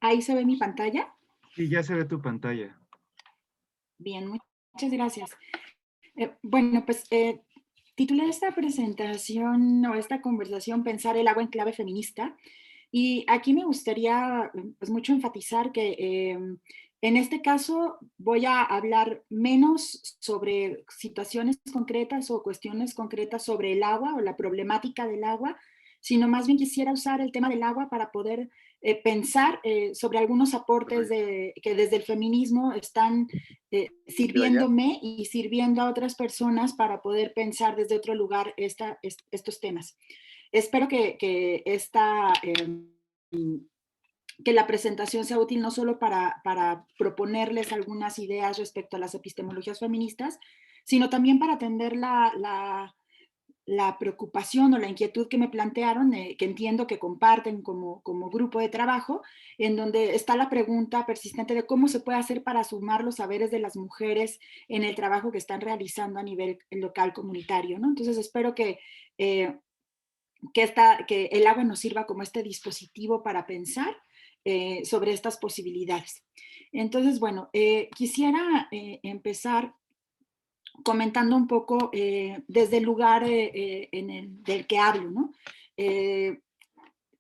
Ahí se ve mi pantalla. Sí, ya se ve tu pantalla. Bien, muchas gracias. Bueno, pues titulé esta presentación o esta conversación Pensar el agua en clave feminista. Y aquí me gustaría pues mucho enfatizar que en este caso voy a hablar menos sobre situaciones concretas o cuestiones concretas sobre el agua o la problemática del agua, sino más bien quisiera usar el tema del agua para poder pensar sobre algunos aportes Correcto. que desde el feminismo están ¿Queda ya? sirviéndome y sirviendo a otras personas para poder pensar desde otro lugar estos temas. Espero que la presentación sea útil no solo para proponerles algunas ideas respecto a las epistemologías feministas, sino también para atender la preocupación o la inquietud que me plantearon, que entiendo que comparten como grupo de trabajo, en donde está la pregunta persistente de cómo se puede hacer para sumar los saberes de las mujeres en el trabajo que están realizando a nivel local comunitario, ¿no? Entonces espero eh, que el agua nos sirva como este dispositivo para pensar sobre estas posibilidades. Entonces, bueno, quisiera empezar comentando un poco desde el lugar del que hablo, ¿no? Eh,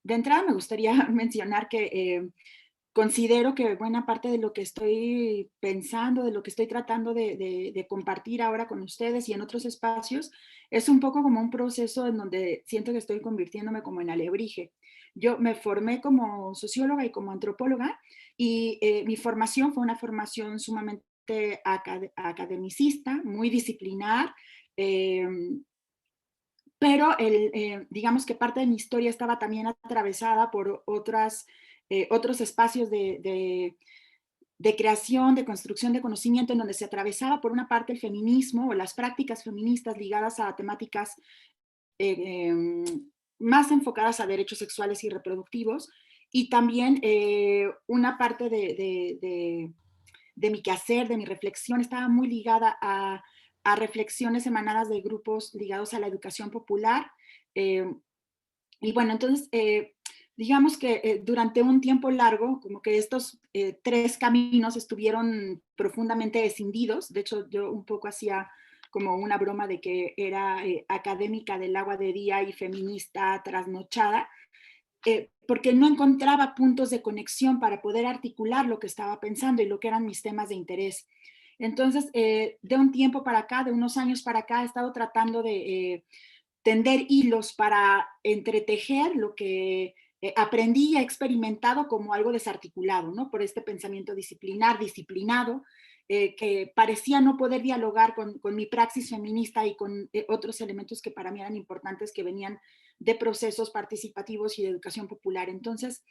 de entrada me gustaría mencionar que considero que buena parte de lo que estoy pensando, de lo que estoy tratando de compartir ahora con ustedes y en otros espacios, es un poco como un proceso en donde siento que estoy convirtiéndome como en alebrije. Yo me formé como socióloga y como antropóloga y mi formación fue una formación sumamente academicista, muy disciplinar, eh, pero digamos que parte de mi historia estaba también atravesada por otros espacios de creación, de construcción de conocimiento, en donde se atravesaba por una parte el feminismo o las prácticas feministas ligadas a temáticas eh, eh, más enfocadas a derechos sexuales y reproductivos, y también una parte de mi quehacer, de mi reflexión, estaba muy ligada a reflexiones emanadas de grupos ligados a la educación popular. Eh, y bueno, entonces, digamos que durante un tiempo largo, como que estos tres caminos estuvieron profundamente escindidos. De hecho, yo un poco hacía como una broma de que era académica del agua de día y feminista trasnochada, porque no encontraba puntos de conexión para poder articular lo que estaba pensando y lo que eran mis temas de interés. Entonces, de un tiempo para acá, de unos años para acá, he estado tratando de tender hilos para entretejer lo que aprendí y he experimentado como algo desarticulado, ¿no? Por este pensamiento disciplinado, que parecía no poder dialogar con mi praxis feminista y con otros elementos que para mí eran importantes que venían de procesos participativos y de educación popular. Entonces,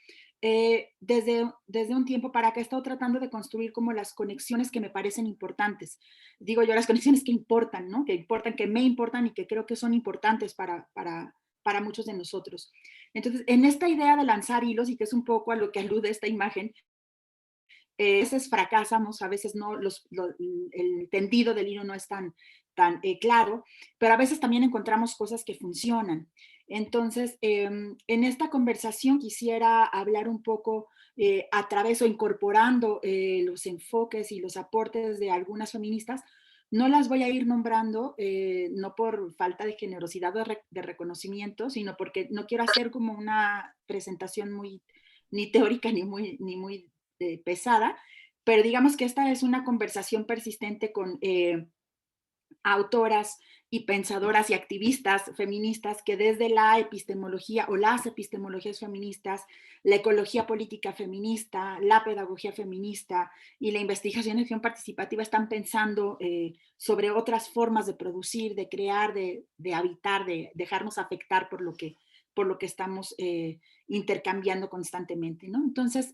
desde un tiempo para acá he estado tratando de construir como las conexiones que me parecen importantes. Digo yo, las conexiones que importan, ¿no? Que importan, que me importan y que creo que son importantes para muchos de nosotros. Entonces, en esta idea de lanzar hilos, y que es un poco a lo que alude esta imagen, a veces fracasamos, a veces no, el tendido del hilo no es tan claro, pero a veces también encontramos cosas que funcionan. Entonces, en esta conversación quisiera hablar un poco a través o incorporando los enfoques y los aportes de algunas feministas. No las voy a ir nombrando, no por falta de generosidad o de reconocimiento, sino porque no quiero hacer como una presentación muy ni teórica ni muy pesada, pero digamos que esta es una conversación persistente con autoras y pensadoras y activistas feministas que desde la epistemología o las epistemologías feministas, la ecología política feminista, la pedagogía feminista y la investigación y acción participativa están pensando sobre otras formas de producir, de crear, de habitar, de dejarnos afectar por lo que estamos intercambiando constantemente, ¿no? Entonces,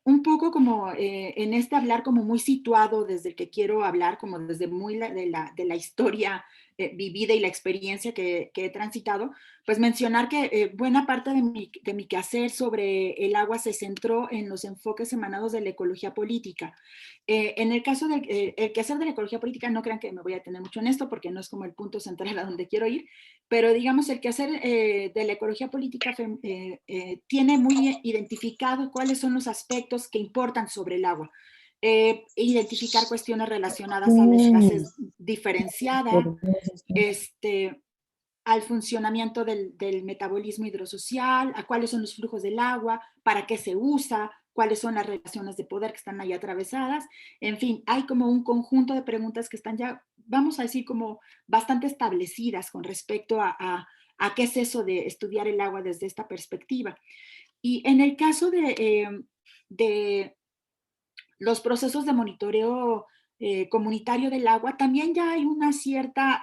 un poco como en este hablar como muy situado desde el que quiero hablar, como desde muy de la historia vivida y la experiencia que he transitado, pues mencionar que buena parte de mi quehacer sobre el agua se centró en los enfoques emanados de la ecología política. En el caso del el quehacer de la ecología política, no crean que me voy a detener mucho en esto porque no es como el punto central a donde quiero ir, pero digamos el quehacer de la ecología política tiene muy identificado cuáles son los aspectos que importan sobre el agua. Identificar cuestiones relacionadas a la escasez diferenciada, este, al funcionamiento del metabolismo hidrosocial, a cuáles son los flujos del agua, para qué se usa, cuáles son las relaciones de poder que están ahí atravesadas. En fin, hay como un conjunto de preguntas que están ya, vamos a decir, como bastante establecidas con respecto a qué es eso de estudiar el agua desde esta perspectiva. Y en el caso de los procesos de monitoreo comunitario del agua, también ya hay una cierta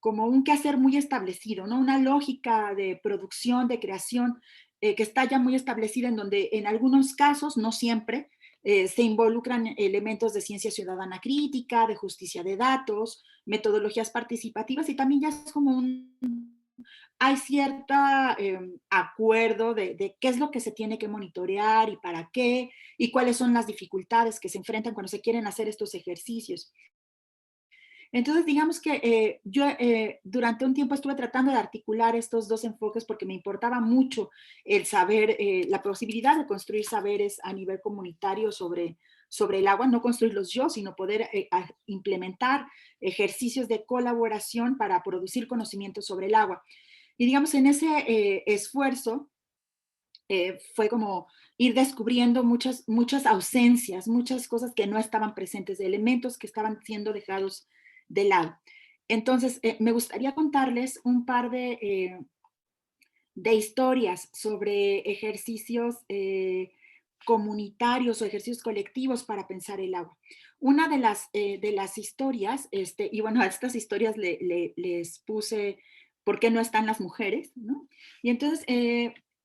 como un quehacer muy establecido, ¿no? Una lógica de producción, de creación, que está ya muy establecida en donde en algunos casos, no siempre, se involucran elementos de ciencia ciudadana crítica, de justicia de datos, metodologías participativas y también ya es como hay cierto acuerdo de qué es lo que se tiene que monitorear y para qué, y cuáles son las dificultades que se enfrentan cuando se quieren hacer estos ejercicios. Entonces, digamos que yo durante un tiempo estuve tratando de articular estos dos enfoques porque me importaba mucho el saber, la posibilidad de construir saberes a nivel comunitario sobre el agua, no construirlos yo, sino poder implementar ejercicios de colaboración para producir conocimiento sobre el agua. Y digamos, en ese esfuerzo fue como ir descubriendo muchas ausencias, muchas cosas que no estaban presentes, de elementos que estaban siendo dejados de lado. Entonces, me gustaría contarles un par de historias sobre ejercicios comunitarios o ejercicios colectivos para pensar el agua. Una de las historias, y bueno, a estas historias les puse ¿por qué no están las mujeres? ¿No? Y entonces,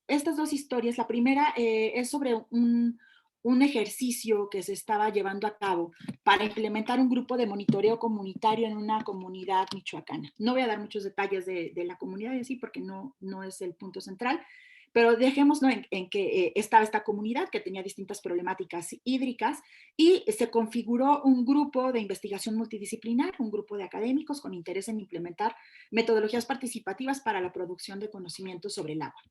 estas dos historias, la primera es sobre un ejercicio que se estaba llevando a cabo para implementar un grupo de monitoreo comunitario en una comunidad michoacana. No voy a dar muchos detalles de la comunidad y así porque no es el punto central, pero dejémoslo en que estaba esta comunidad que tenía distintas problemáticas hídricas y se configuró un grupo de investigación multidisciplinar, un grupo de académicos con interés en implementar metodologías participativas para la producción de conocimiento sobre el agua.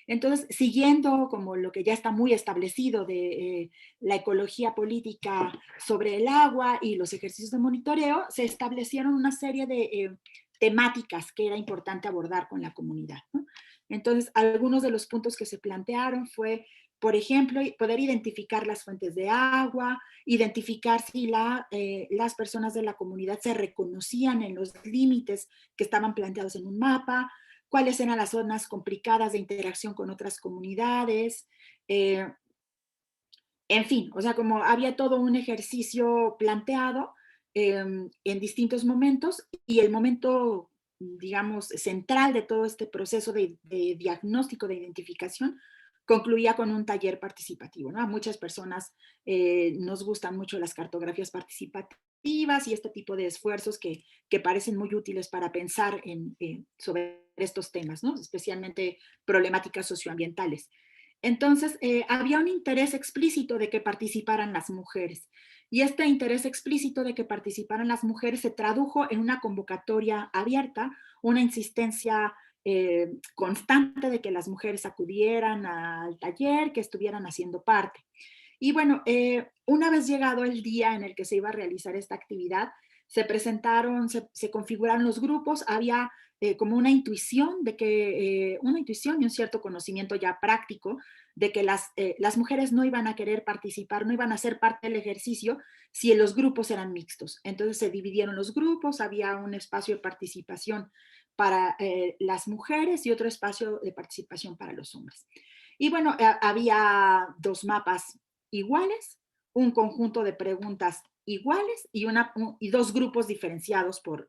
Entonces, siguiendo como lo que ya está muy establecido de la ecología política sobre el agua y los ejercicios de monitoreo, se establecieron una serie de temáticas que era importante abordar con la comunidad, ¿no? Entonces, algunos de los puntos que se plantearon fue, por ejemplo, poder identificar las fuentes de agua, identificar si las personas de la comunidad se reconocían en los límites que estaban planteados en un mapa, cuáles eran las zonas complicadas de interacción con otras comunidades, en fin, o sea, como había todo un ejercicio planteado en distintos momentos y el momento, digamos, central de todo este proceso de diagnóstico, de identificación, concluía con un taller participativo, ¿no? A muchas personas nos gustan mucho las cartografías participativas y este tipo de esfuerzos que parecen muy útiles para pensar sobre estos temas, ¿no? Especialmente problemáticas socioambientales. Entonces, había un interés explícito de que participaran las mujeres. Y este interés explícito de que participaran las mujeres se tradujo en una convocatoria abierta, una insistencia constante de que las mujeres acudieran al taller, que estuvieran haciendo parte. Y bueno, una vez llegado el día en el que se iba a realizar esta actividad, se presentaron, se configuraron los grupos, había como una intuición de que, una intuición y un cierto conocimiento ya práctico de que las mujeres no iban a querer participar, no iban a ser parte del ejercicio si los grupos eran mixtos. Entonces se dividieron los grupos, había un espacio de participación para las mujeres y otro espacio de participación para los hombres. Y bueno, había dos mapas iguales, un conjunto de preguntas iguales y dos grupos diferenciados por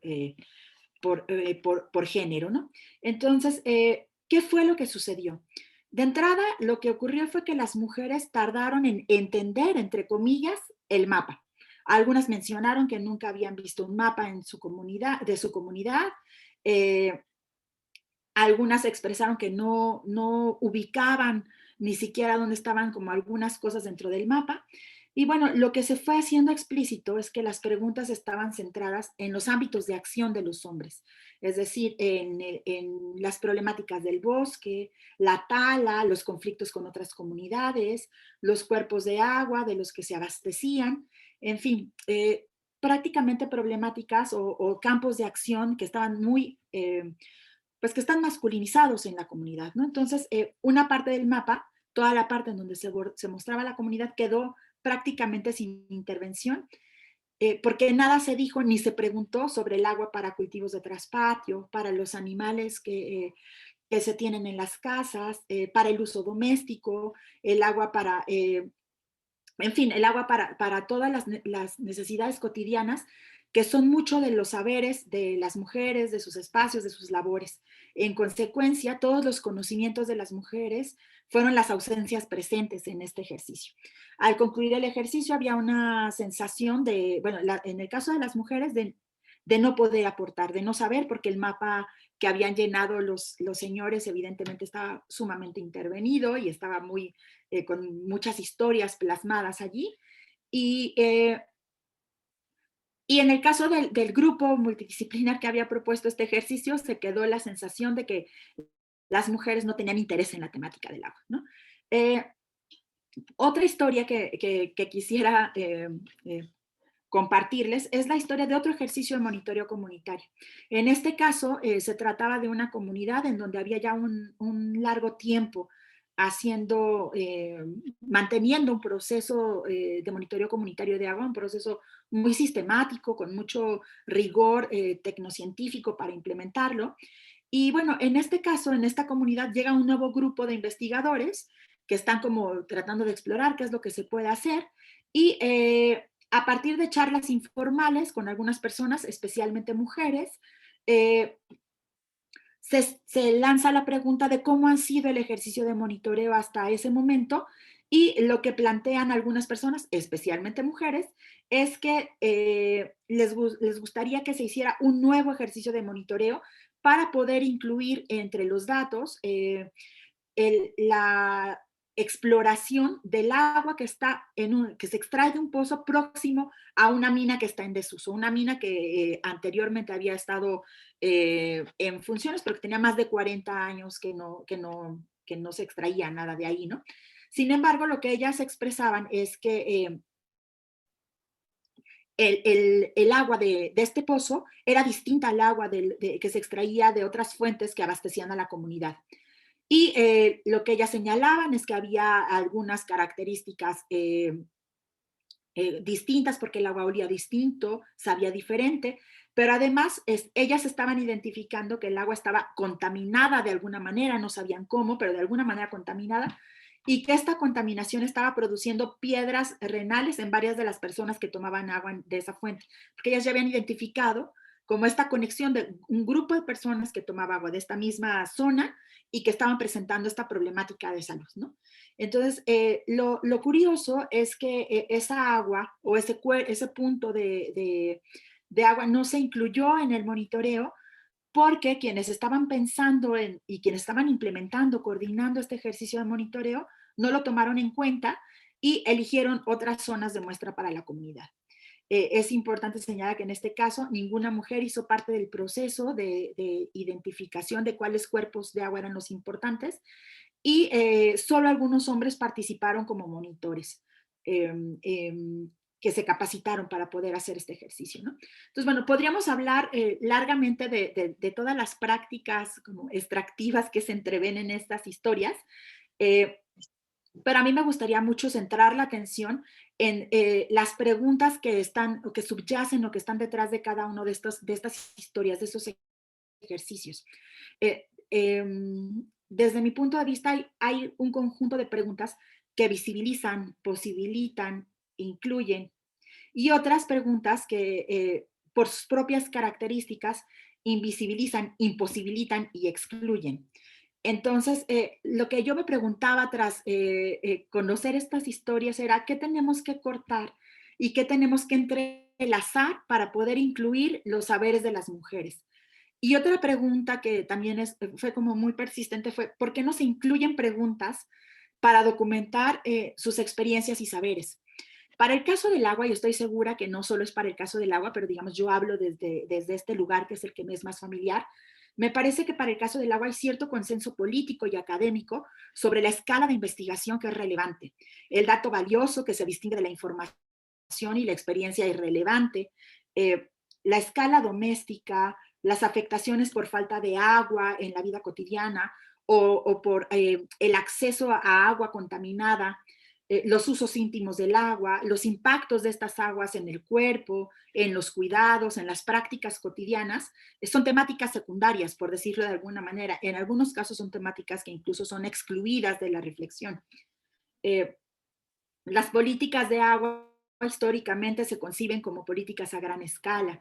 género, ¿no? Entonces, ¿qué fue lo que sucedió? De entrada, lo que ocurrió fue que las mujeres tardaron en entender, entre comillas, el mapa. Algunas mencionaron que nunca habían visto un mapa en su comunidad, de su comunidad. Eh, Algunas expresaron que no ubicaban ni siquiera dónde estaban como algunas cosas dentro del mapa. Y bueno, lo que se fue haciendo explícito es que las preguntas estaban centradas en los ámbitos de acción de los hombres. es decir, en las problemáticas del bosque, la tala, los conflictos con otras comunidades, los cuerpos de agua de los que se abastecían, en fin, prácticamente problemáticas o campos de acción que estaban muy, pues que están masculinizados en la comunidad, ¿no? Entonces, una parte del mapa, toda la parte en donde se mostraba la comunidad quedó prácticamente sin intervención, porque nada se dijo ni se preguntó sobre el agua para cultivos de traspatio, para los animales que se tienen en las casas, para el uso doméstico, el agua para, en fin, el agua para todas las necesidades cotidianas, que son mucho de los saberes de las mujeres, de sus espacios, de sus labores. En consecuencia, todos los conocimientos de las mujeres fueron las ausencias presentes en este ejercicio. Al concluir el ejercicio había una sensación de, bueno, en el caso de las mujeres, de no poder aportar, de no saber, porque el mapa que habían llenado los señores evidentemente estaba sumamente intervenido y estaba muy, con muchas historias plasmadas allí. Y, eh, y en el caso del grupo multidisciplinar que había propuesto este ejercicio, se quedó la sensación de que las mujeres no tenían interés en la temática del agua, ¿no? Eh, Otra historia que quisiera compartirles es la historia de otro ejercicio de monitoreo comunitario. En este caso, se trataba de una comunidad en donde había ya un largo tiempo haciendo, manteniendo un proceso de monitoreo comunitario de agua, un proceso muy sistemático, con mucho rigor tecnocientífico para implementarlo. Y bueno, en este caso, en esta comunidad llega un nuevo grupo de investigadores que están como tratando de explorar qué es lo que se puede hacer y a partir de charlas informales con algunas personas, especialmente mujeres, eh, se lanza la pregunta de cómo ha sido el ejercicio de monitoreo hasta ese momento y lo que plantean algunas personas, especialmente mujeres, es que les gustaría que se hiciera un nuevo ejercicio de monitoreo para poder incluir entre los datos la exploración del agua que está que se extrae de un pozo próximo a una mina que está en desuso, una mina que anteriormente había estado en funciones, pero que tenía más de 40 años que no se extraía nada de ahí, ¿no? Sin embargo, lo que ellas expresaban es que el agua de este pozo era distinta al agua que se extraía de otras fuentes que abastecían a la comunidad. Y lo que ellas señalaban es que había algunas características distintas porque el agua olía distinto, sabía diferente, pero además ellas estaban identificando que el agua estaba contaminada de alguna manera, no sabían cómo, pero de alguna manera contaminada, y que esta contaminación estaba produciendo piedras renales en varias de las personas que tomaban agua de esa fuente, porque ellas ya habían identificado como esta conexión de un grupo de personas que tomaba agua de esta misma zona y que estaban presentando esta problemática de salud, ¿no? Entonces, lo curioso es que esa agua o ese punto de agua no se incluyó en el monitoreo porque quienes estaban pensando y quienes estaban implementando, coordinando este ejercicio de monitoreo, no lo tomaron en cuenta y eligieron otras zonas de muestra para la comunidad. Es importante señalar que en este caso ninguna mujer hizo parte del proceso de identificación de cuáles cuerpos de agua eran los importantes y solo algunos hombres participaron como monitores que se capacitaron para poder hacer este ejercicio, ¿no? Entonces, bueno, podríamos hablar largamente de todas las prácticas como extractivas que se entreven en estas historias, eh, pero a mí me gustaría mucho centrar la atención en las preguntas que están o que subyacen o que están detrás de cada uno de estas historias, de estos ejercicios. Desde mi punto de vista, hay un conjunto de preguntas que visibilizan, posibilitan, incluyen, y otras preguntas que por sus propias características invisibilizan, imposibilitan y excluyen. Entonces, lo que yo me preguntaba tras conocer estas historias era qué tenemos que cortar y qué tenemos que entrelazar para poder incluir los saberes de las mujeres. Y otra pregunta que también fue como muy persistente fue, ¿por qué no se incluyen preguntas para documentar sus experiencias y saberes? Para el caso del agua, yo estoy segura que no solo es para el caso del agua, pero digamos, yo hablo desde este lugar que es el que me es más familiar. Me parece que para el caso del agua hay cierto consenso político y académico sobre la escala de investigación que es relevante, el dato valioso que se distingue de la información y la experiencia irrelevante, eh, la escala doméstica, las afectaciones por falta de agua en la vida cotidiana o por el acceso a agua contaminada, los usos íntimos del agua, los impactos de estas aguas en el cuerpo, en los cuidados, en las prácticas cotidianas, son temáticas secundarias, por decirlo de alguna manera. En algunos casos son temáticas que incluso son excluidas de la reflexión. Eh, las políticas de agua históricamente se conciben como políticas a gran escala,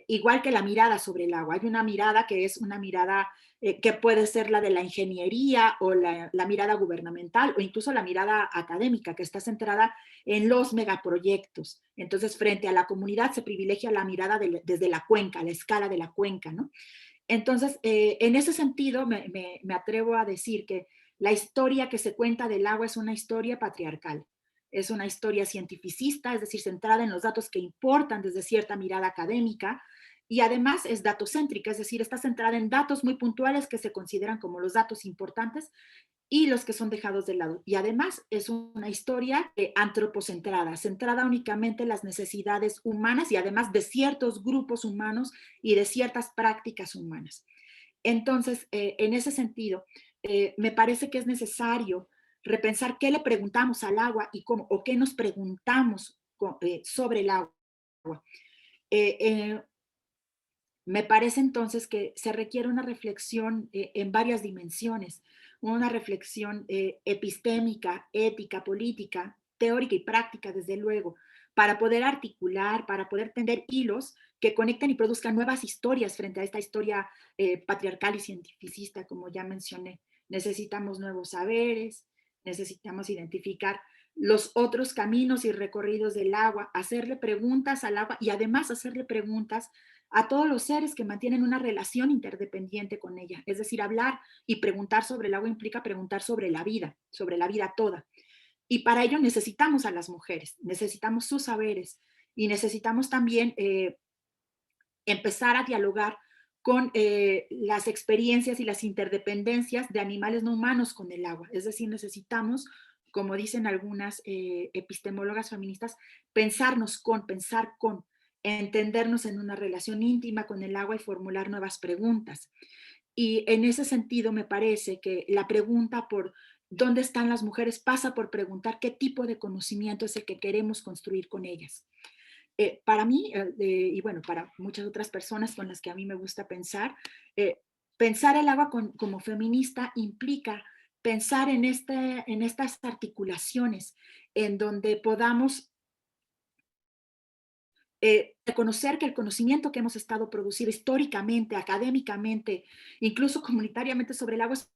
igual que la mirada sobre el agua. Hay una mirada que es una mirada que puede ser la de la ingeniería o la mirada gubernamental o incluso la mirada académica que está centrada en los megaproyectos. Entonces, frente a la comunidad se privilegia la mirada desde la cuenca, la escala de la cuenca, ¿no? Entonces, en ese sentido, me atrevo a decir que la historia que se cuenta del agua es una historia patriarcal, es una historia cientificista, es decir, centrada en los datos que importan desde cierta mirada académica, y además es datocéntrica, es decir, está centrada en datos muy puntuales que se consideran como los datos importantes y los que son dejados de lado. Y además es una historia antropocentrada, centrada únicamente en las necesidades humanas y además de ciertos grupos humanos y de ciertas prácticas humanas. Entonces, en ese sentido, me parece que es necesario repensar qué le preguntamos al agua y cómo, o qué nos preguntamos sobre el agua. Eh, eh, Me parece entonces que se requiere una reflexión en varias dimensiones, una reflexión epistémica, ética, política, teórica y práctica, desde luego, para poder articular, para poder tender hilos que conecten y produzcan nuevas historias frente a esta historia patriarcal y cientificista, como ya mencioné. Necesitamos nuevos saberes, necesitamos identificar los otros caminos y recorridos del agua, hacerle preguntas al agua y además hacerle preguntas a todos los seres que mantienen una relación interdependiente con ella. Es decir, hablar y preguntar sobre el agua implica preguntar sobre la vida toda. Y para ello necesitamos a las mujeres, necesitamos sus saberes y necesitamos también empezar a dialogar con las experiencias y las interdependencias de animales no humanos con el agua. Es decir, necesitamos, como dicen algunas epistemólogas feministas, pensar con, entendernos en una relación íntima con el agua y formular nuevas preguntas. Y en ese sentido me parece que la pregunta por dónde están las mujeres pasa por preguntar qué tipo de conocimiento es el que queremos construir con ellas. Para mí, y bueno, para muchas otras personas con las que a mí me gusta pensar, eh, pensar el agua como feminista implica pensar en estas articulaciones en donde podamos reconocer que el conocimiento que hemos estado produciendo históricamente, académicamente, incluso comunitariamente sobre el agua es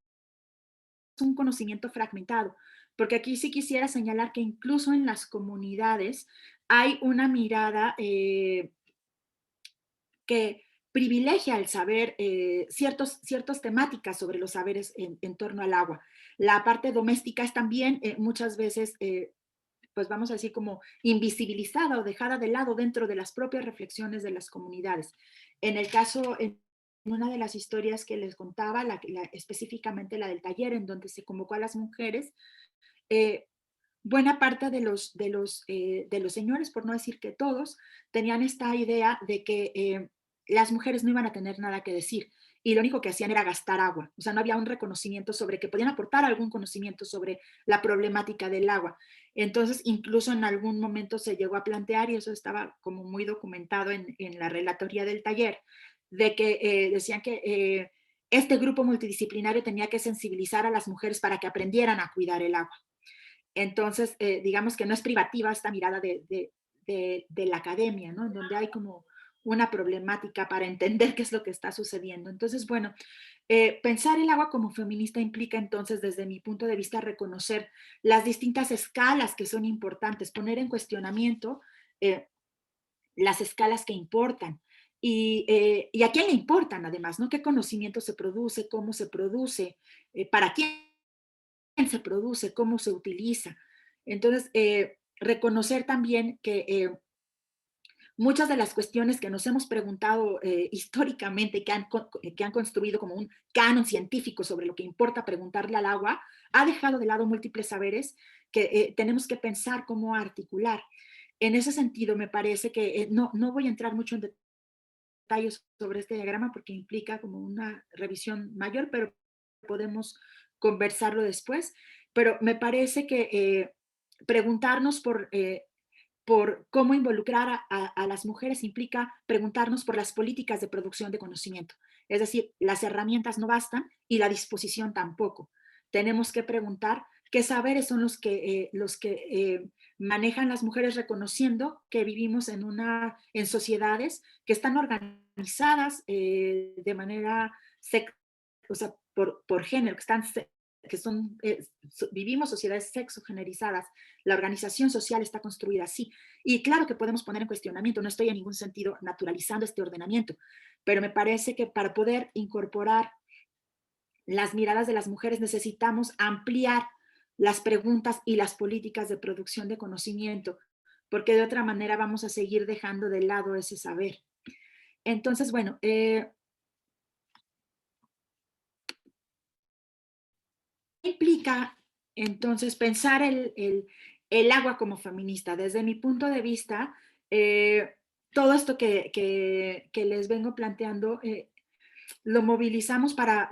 un conocimiento fragmentado, porque aquí sí quisiera señalar que incluso en las comunidades hay una mirada que privilegia el saber, ciertas temáticas sobre los saberes en torno al agua. La parte doméstica es también muchas veces, pues vamos a decir, como invisibilizada o dejada de lado dentro de las propias reflexiones de las comunidades. En el caso, en una de las historias que les contaba, específicamente la del taller, en donde se convocó a las mujeres, eh, buena parte de los señores, por no decir que todos, tenían esta idea de que las mujeres no iban a tener nada que decir y lo único que hacían era gastar agua. O sea, no había un reconocimiento sobre que podían aportar algún conocimiento sobre la problemática del agua. Entonces, incluso en algún momento se llegó a plantear, y eso estaba como muy documentado en la relatoría del taller, de que decían que este grupo multidisciplinario tenía que sensibilizar a las mujeres para que aprendieran a cuidar el agua. Entonces, digamos que no es privativa esta mirada de la academia, ¿no? En donde hay como una problemática para entender qué es lo que está sucediendo. Entonces, bueno, pensar el agua como feminista implica entonces, desde mi punto de vista, reconocer las distintas escalas que son importantes, poner en cuestionamiento eh, las escalas que importan. Y a quién le importan, además, ¿no? ¿Qué conocimiento se produce? ¿Cómo se produce? ¿Para quién se produce? ¿Cómo se utiliza? Entonces, reconocer también que muchas de las cuestiones que nos hemos preguntado históricamente, que han construido como un canon científico sobre lo que importa preguntarle al agua, ha dejado de lado múltiples saberes que tenemos que pensar cómo articular. En ese sentido, me parece que no voy a entrar mucho en detalles sobre este diagrama porque implica como una revisión mayor, pero podemos conversarlo después. Pero me parece que preguntarnos por cómo involucrar a las mujeres implica preguntarnos por las políticas de producción de conocimiento. Es decir, las herramientas no bastan y la disposición tampoco. Tenemos que preguntar qué saberes son los que manejan las mujeres reconociendo que vivimos en sociedades que están organizadas de manera, o sea, por género, vivimos sociedades sexogenerizadas, la organización social está construida así. Y claro que podemos poner en cuestionamiento, no estoy en ningún sentido naturalizando este ordenamiento, pero me parece que para poder incorporar las miradas de las mujeres necesitamos ampliar las preguntas y las políticas de producción de conocimiento, porque de otra manera vamos a seguir dejando de lado ese saber. Entonces, bueno, implica entonces pensar el agua como feminista. Desde mi punto de vista, todo esto que les vengo planteando lo movilizamos para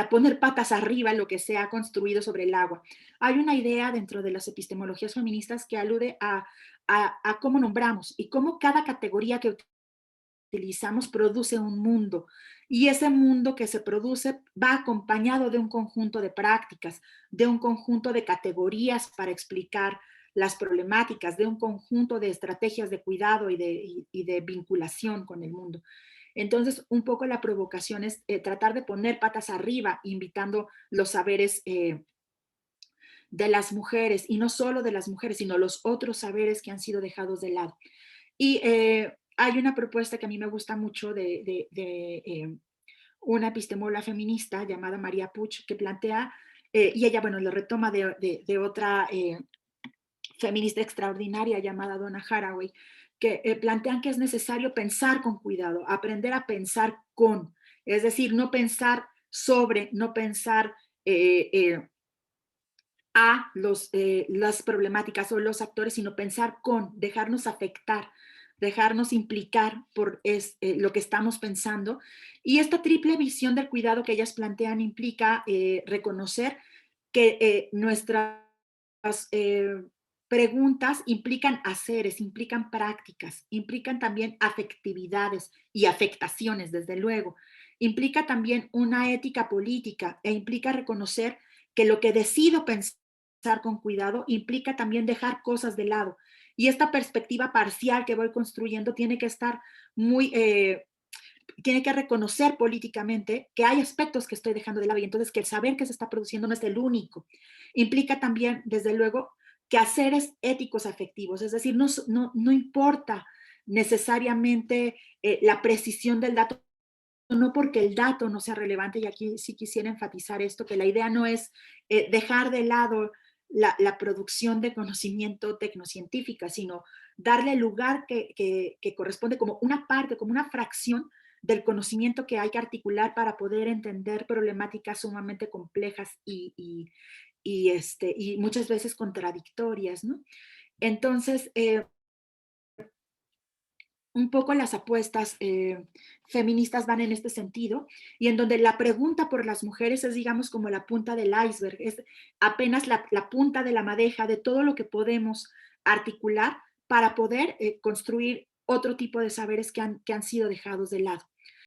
poner patas arriba lo que se ha construido sobre el agua. Hay una idea dentro de las epistemologías feministas que alude a cómo nombramos y cómo cada categoría que utilizamos produce un mundo. Y ese mundo que se produce va acompañado de un conjunto de prácticas, de un conjunto de categorías para explicar las problemáticas, de un conjunto de estrategias de cuidado y de vinculación con el mundo. Entonces, un poco la provocación es tratar de poner patas arriba, invitando los saberes de las mujeres, y no solo de las mujeres, sino los otros saberes que han sido dejados de lado. Y hay una propuesta que a mí me gusta mucho de una epistemóloga feminista llamada María Puig, que plantea, y ella, bueno, lo retoma de otra feminista extraordinaria llamada Donna Haraway, que plantean que es necesario pensar con cuidado, aprender a pensar con, es decir, no pensar sobre, no pensar las problemáticas o los actores, sino pensar con, dejarnos afectar, dejarnos implicar por lo que estamos pensando. Y esta triple visión del cuidado que ellas plantean implica reconocer que nuestras preguntas implican haceres, implican prácticas, implican también afectividades y afectaciones, desde luego. Implica también una ética política e implica reconocer que lo que decido pensar con cuidado implica también dejar cosas de lado. Y esta perspectiva parcial que voy construyendo tiene que estar tiene que reconocer políticamente que hay aspectos que estoy dejando de lado y entonces que el saber que se está produciendo no es el único. Implica también, desde luego, que haceres éticos afectivos, es decir, no importa necesariamente la precisión del dato, no porque el dato no sea relevante, y aquí sí quisiera enfatizar esto, que la idea no es dejar de lado la producción de conocimiento tecnocientífica, sino darle el lugar que corresponde como una parte, como una fracción del conocimiento que hay que articular para poder entender problemáticas sumamente complejas y muchas veces contradictorias, ¿no? Entonces, un poco las apuestas feministas van en este sentido, y en donde la pregunta por las mujeres es, digamos, como la punta del iceberg, es apenas la punta de la madeja de todo lo que podemos articular para poder construir otro tipo de saberes que han sido dejados de lado.